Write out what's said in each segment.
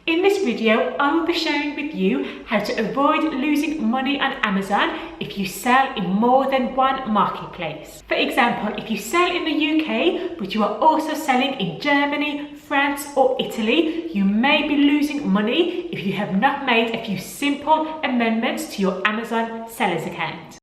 In this video, I will be sharing with you how to avoid losing money on Amazon if you sell in more than one marketplace. For example, if you sell in the UK, but you are also selling in Germany, France or Italy, you may be losing money if you have not made a few simple amendments to your Amazon seller's account.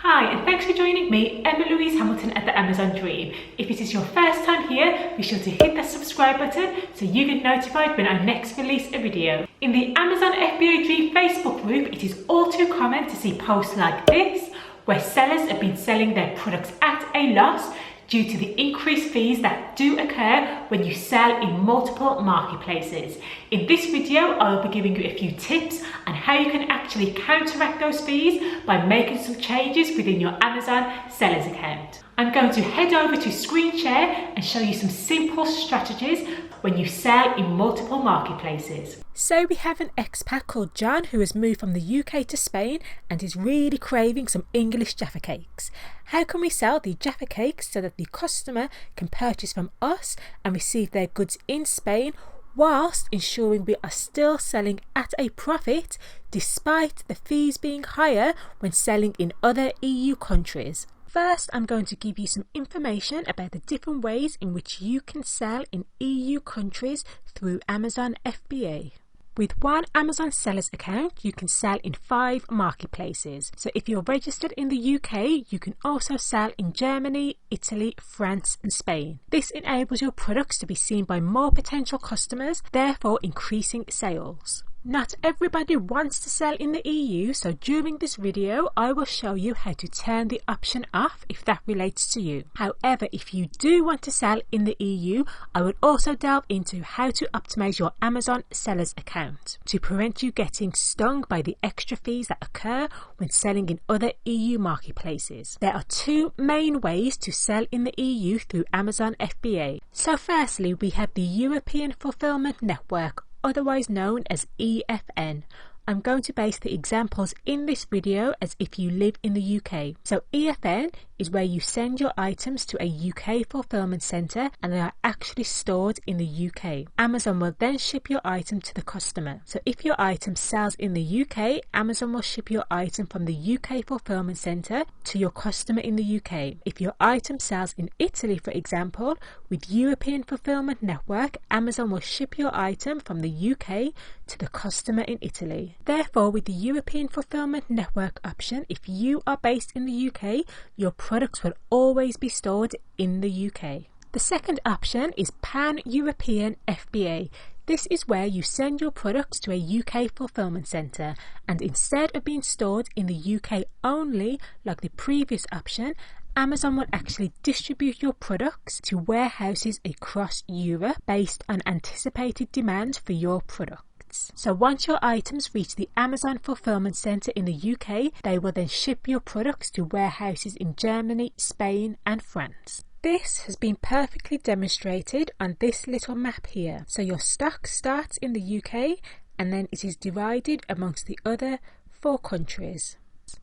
Hi, and thanks for joining me, Emma-Louise Hamilton at the Amazon Dream. If it is your first time here, be sure to hit the subscribe button so you get notified when I next release a video. In the Amazon FBA Dream Facebook group, it is all too common to see posts like this, where sellers have been selling their products at a loss due to the increased fees that do occur when you sell in multiple marketplaces. In this video, I will be giving you a few tips on how you can actually counteract those fees by making some changes within your Amazon seller's account. I'm going to head over to screen share and show you some simple strategies when you sell in multiple marketplaces. So we have an expat called John who has moved from the UK to Spain and is really craving some English Jaffa cakes. How can we sell the Jaffa cakes so that the customer can purchase from us and receive their goods in Spain whilst ensuring we are still selling at a profit despite the fees being higher when selling in other EU countries? First, I'm going to give you some information about the different ways in which you can sell in EU countries through Amazon FBA. With one Amazon seller's account, you can sell in 5 marketplaces. So if you're registered in the UK, you can also sell in Germany, Italy, France and Spain. This enables your products to be seen by more potential customers, therefore increasing sales. Not everybody wants to sell in the EU, so during this video I will show you how to turn the option off if that relates to you. However, if you do want to sell in the EU, I will also delve into how to optimize your Amazon seller's account to prevent you getting stung by the extra fees that occur when selling in other EU marketplaces. There are 2 main ways to sell in the EU through Amazon FBA. So firstly, we have the European Fulfillment Network, otherwise known as EFN. I'm going to base the examples in this video as if you live in the UK. So EFN is where you send your items to a UK fulfillment centre and they are actually stored in the UK. Amazon will then ship your item to the customer. So if your item sells in the UK, Amazon will ship your item from the UK fulfillment centre to your customer in the UK. If your item sells in Italy, for example, with European Fulfillment Network, Amazon will ship your item from the UK to the customer in Italy. Therefore, with the European Fulfillment Network option, if you are based in the UK, your products will always be stored in the UK. The second option is Pan-European FBA. This is where you send your products to a UK fulfillment centre, and instead of being stored in the UK only, like the previous option, Amazon will actually distribute your products to warehouses across Europe based on anticipated demand for your products. So once your items reach the Amazon fulfillment centre in the UK, they will then ship your products to warehouses in Germany, Spain and France. This has been perfectly demonstrated on this little map here. So your stock starts in the UK and then it is divided amongst the other 4 countries.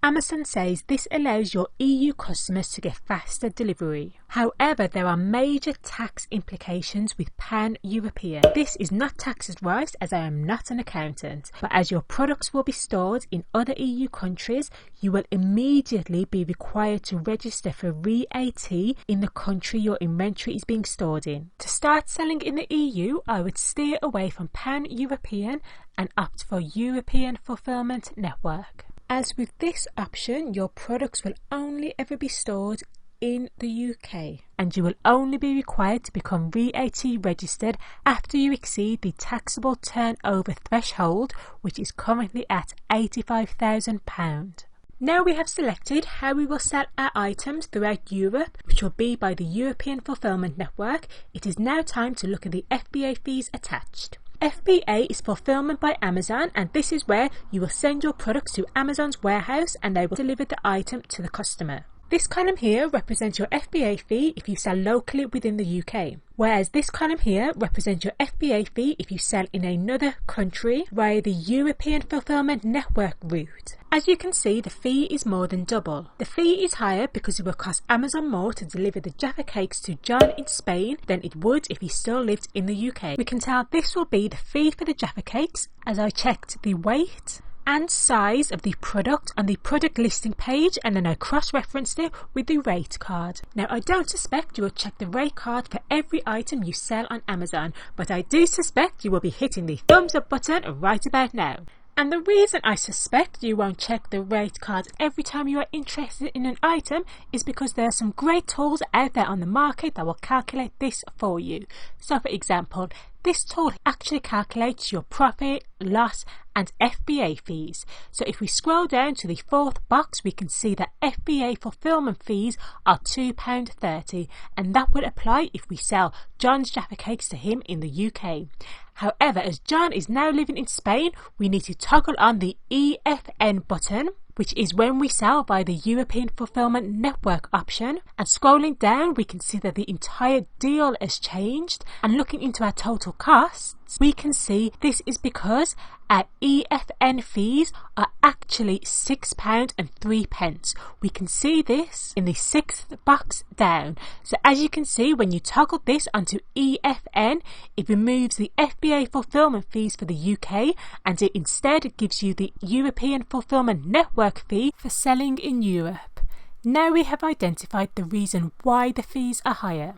Amazon says this allows your EU customers to get faster delivery. However, there are major tax implications with Pan-European. This is not tax advice as I am not an accountant, but as your products will be stored in other EU countries, you will immediately be required to register for VAT in the country your inventory is being stored in. To start selling in the EU, I would steer away from Pan-European and opt for European Fulfillment Network. As with this option, your products will only ever be stored in the UK and you will only be required to become VAT registered after you exceed the taxable turnover threshold, which is currently at £85,000. Now we have selected how we will sell our items throughout Europe, which will be by the European Fulfillment Network. It is now time to look at the FBA fees attached. FBA is fulfillment by Amazon, and this is where you will send your products to Amazon's warehouse and they will deliver the item to the customer. This column here represents your FBA fee if you sell locally within the UK, whereas this column here represents your FBA fee if you sell in another country via the European Fulfillment Network route. As you can see, the fee is more than double. The fee is higher because it will cost Amazon more to deliver the Jaffa Cakes to John in Spain than it would if he still lived in the UK. We can tell this will be the fee for the Jaffa Cakes as I checked the weight and size of the product on the product listing page, and then I cross-referenced it with the rate card. Now, I don't suspect you will check the rate card for every item you sell on Amazon, but I do suspect you will be hitting the thumbs up button right about now. And the reason I suspect you won't check the rate card every time you are interested in an item is because there are some great tools out there on the market that will calculate this for you. So for example, this tool actually calculates your profit, loss and FBA fees. So if we scroll down to the fourth box, we can see that FBA fulfillment fees are £2.30, and that would apply if we sell John's Jaffa Cakes to him in the UK. However, as John is now living in Spain, we need to toggle on the EFN button, which is when we sell via the European Fulfillment Network option. And scrolling down, we can see that the entire deal has changed. And looking into our total costs, we can see this is because our EFN fees are actually £6.03. We can see this in the sixth box down. So as you can see, when you toggle this onto EFN, it removes the FBA fulfillment fees for the UK, and it instead gives you the European Fulfillment Network fee for selling in Europe. Now we have identified the reason why the fees are higher.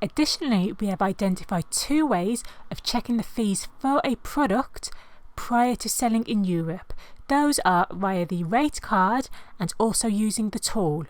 Additionally, we have identified two ways of checking the fees for a product prior to selling in Europe. Those are via the rate card and also using the tool.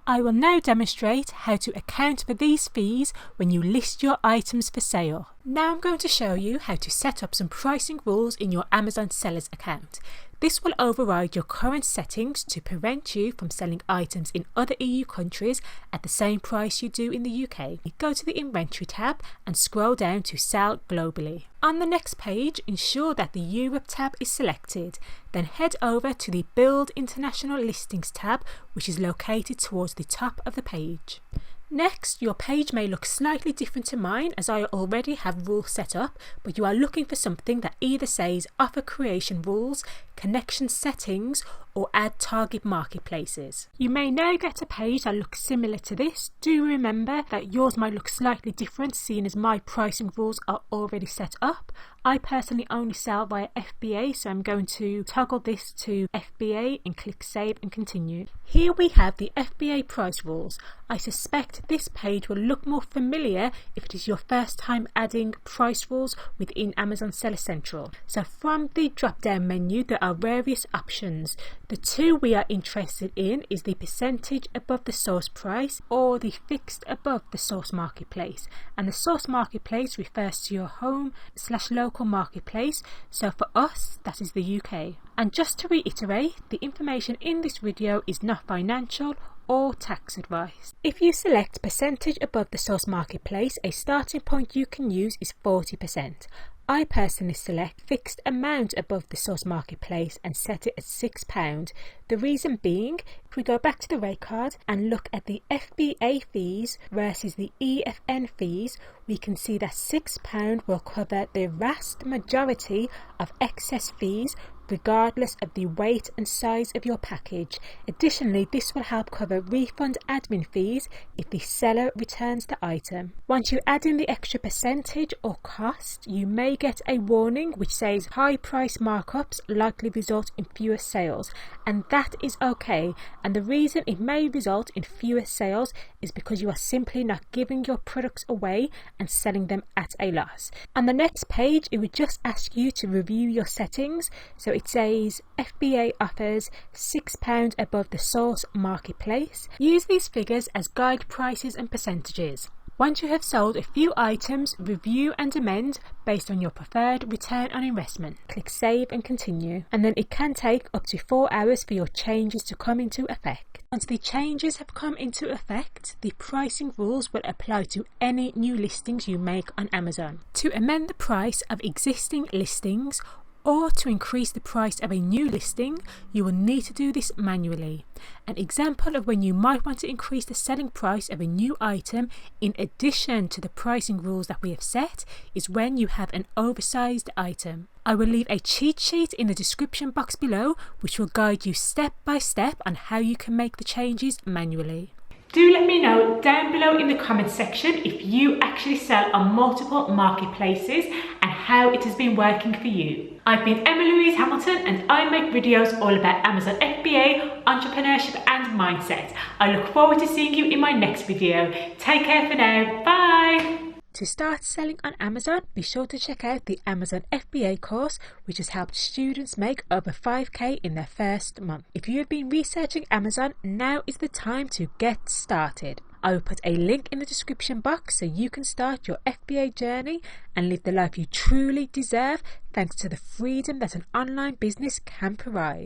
I will now demonstrate how to account for these fees when you list your items for sale. Now I'm going to show you how to set up some pricing rules in your Amazon sellers account. This will override your current settings to prevent you from selling items in other EU countries at the same price you do in the UK. Go to the Inventory tab and scroll down to Sell Globally. On the next page, ensure that the Europe tab is selected. Then head over to the Build International Listings tab, which is located towards the top of the page. Next, your page may look slightly different to mine as I already have rules set up, but you are looking for something that either says Offer Creation Rules, Connection Settings, or Add Target Marketplaces. You may now get a page that looks similar to this. Do remember that yours might look slightly different, seeing as my pricing rules are already set up. I personally only sell via FBA, so I'm going to toggle this to FBA and click Save and Continue. Here we have the FBA price rules. I suspect this page will look more familiar if it is your first time adding price rules within Amazon Seller Central. So from the drop down menu, there are various options. The two we are interested in is the percentage above the source price or the fixed above the source marketplace. And the source marketplace refers to your home/local marketplace. So for us, that is the UK. And just to reiterate, the information in this video is not financial or tax advice. If you select percentage above the source marketplace, a starting point you can use is 40%. I personally select fixed amount above the source marketplace and set it at £6. The reason being, if we go back to the rate card and look at the FBA fees versus the EFN fees, we can see that £6 will cover the vast majority of excess fees regardless of the weight and size of your package. Additionally, this will help cover refund admin fees if the seller returns the item. Once you add in the extra percentage or cost, you may get a warning which says high price markups likely result in fewer sales, and that is okay. And the reason it may result in fewer sales is because you are simply not giving your products away and selling them at a loss. On the next page, it would just ask you to review your settings. So it says FBA offers £6 above the source marketplace. Use these figures as guide prices and percentages. Once you have sold a few items, review and amend based on your preferred return on investment. Click Save and Continue, and then it can take up to 4 hours for your changes to come into effect. Once the changes have come into effect, the pricing rules will apply to any new listings you make on Amazon. To amend the price of existing listings, or to increase the price of a new listing, you will need to do this manually. An example of when you might want to increase the selling price of a new item in addition to the pricing rules that we have set is when you have an oversized item. I will leave a cheat sheet in the description box below which will guide you step by step on how you can make the changes manually. Do let me know down below in the comments section if you actually sell on multiple marketplaces and how it has been working for you. I've been Emma Louise Hamilton and I make videos all about Amazon FBA, entrepreneurship and mindset. I look forward to seeing you in my next video. Take care for now. Bye! To start selling on Amazon, be sure to check out the Amazon FBA course, which has helped students make over 5k in their first month. If you have been researching Amazon, now is the time to get started. I will put a link in the description box so you can start your FBA journey and live the life you truly deserve thanks to the freedom that an online business can provide.